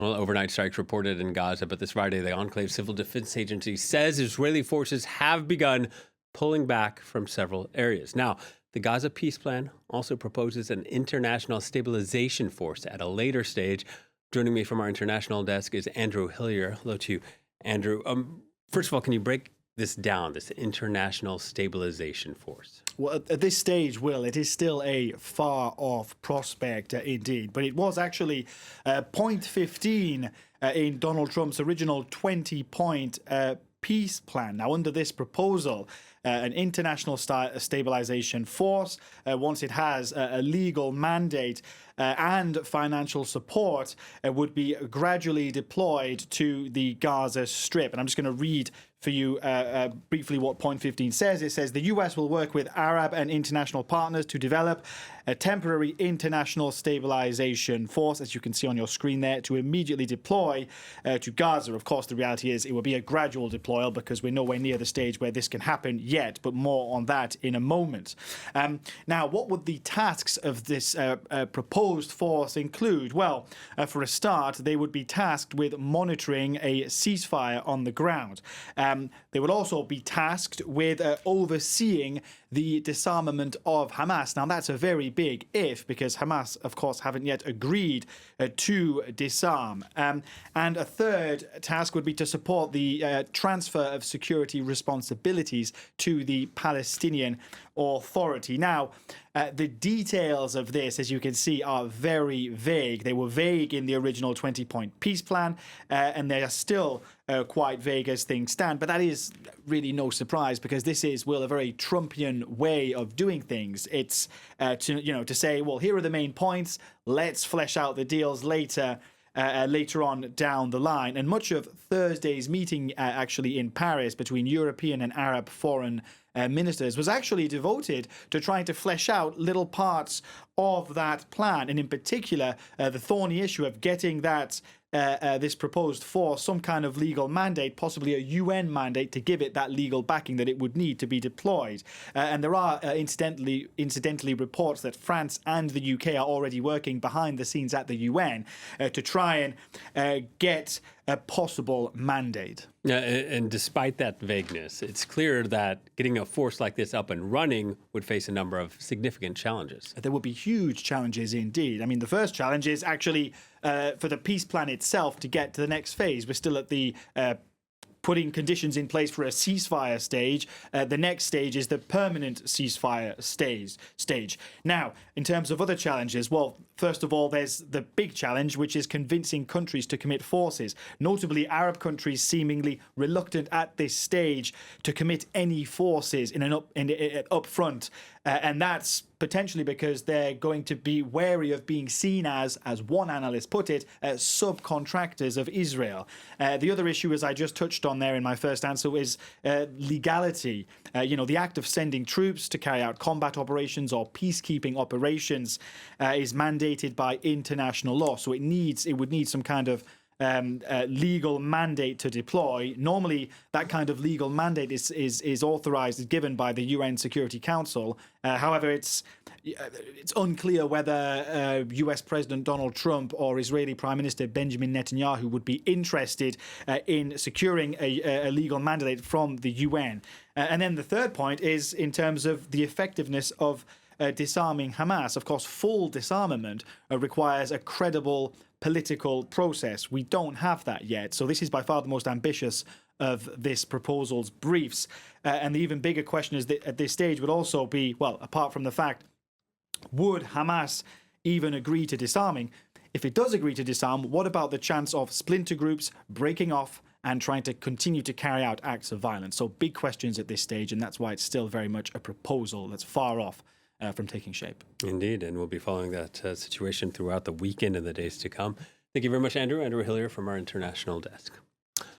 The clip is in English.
Well, overnight strikes reported in Gaza, but this Friday, the Enclave Civil Defense Agency says Israeli forces have begun pulling back from several areas. Now, the Gaza peace plan also proposes an international stabilization force at a later stage. Joining me from our international desk is Andrew Hilliar. Hello to you, Andrew. First of all, can you break this down, this international stabilization force? Well, at this stage, Will, it is still a far-off prospect indeed, but it was actually point 15 in Donald Trump's original 20-point peace plan. Now, under this proposal, an international stabilization force, once it has a legal mandate and financial support, would be gradually deployed to the Gaza Strip. And I'm just going to read for you briefly what point 15 says. It says the US will work with Arab and international partners to develop a temporary international stabilization force, as you can see on your screen there, to immediately deploy to Gaza. Of course, the reality is it will be a gradual deployal because we're nowhere near the stage where this can happen yet, but more on that in a moment. Now, what would the tasks of this proposed force include? Well, for a start, they would be tasked with monitoring a ceasefire on the ground. They would also be tasked with overseeing the disarmament of Hamas. Now, that's a very big if, because Hamas, of course, haven't yet agreed to disarm. And a third task would be to support the transfer of security responsibilities to the Palestinian Authority. Now, the details of this, as you can see, are very vague. They were vague in the original 20-point peace plan, and they are still quite vague as things stand. But that is really no surprise, because this is, Will, a very Trumpian way of doing things. It's to say, well, here are the main points. Let's flesh out the deals later on down the line. And much of Thursday's meeting actually in Paris between European and Arab foreign ministers was actually devoted to trying to flesh out little parts of that plan, and in particular the thorny issue of getting that this proposed force some kind of legal mandate, possibly a UN mandate, to give it that legal backing that it would need to be deployed. And there are incidentally reports that France and the UK are already working behind the scenes at the UN to try and get a possible mandate. Yeah, and despite that vagueness, it's clear that getting a force like this up and running would face a number of significant challenges. There would be huge challenges indeed. I mean, the first challenge is actually for the peace plan itself to get to the next phase. We're still at the putting conditions in place for a ceasefire stage. The next stage is the permanent ceasefire stage. Now, in terms of other challenges, well, first of all, there's the big challenge, which is convincing countries to commit forces, notably Arab countries seemingly reluctant at this stage to commit any forces in an upfront. And that's potentially because they're going to be wary of being seen as one analyst put it, subcontractors of Israel. The other issue, as I just touched on there in my first answer, is legality. The act of sending troops to carry out combat operations or peacekeeping operations is mandated by international law. So it would need some kind of legal mandate to deploy. Normally, that kind of legal mandate is authorized, is given by the UN Security Council. However, it's unclear whether US President Donald Trump or Israeli Prime Minister Benjamin Netanyahu would be interested in securing a legal mandate from the UN. And then the third point is in terms of the effectiveness of disarming Hamas. Of course, full disarmament requires a credible political process. We don't have that yet. So this is by far the most ambitious of this proposal's briefs. And the even bigger question is that at this stage would also be, well, apart from the fact, would Hamas even agree to disarming? If it does agree to disarm, what about the chance of splinter groups breaking off and trying to continue to carry out acts of violence? So big questions at this stage, and that's why it's still very much a proposal that's far off from taking shape. Indeed, and we'll be following that situation throughout the weekend and the days to come. Thank you very much, Andrew. Andrew Hilliar from our international desk.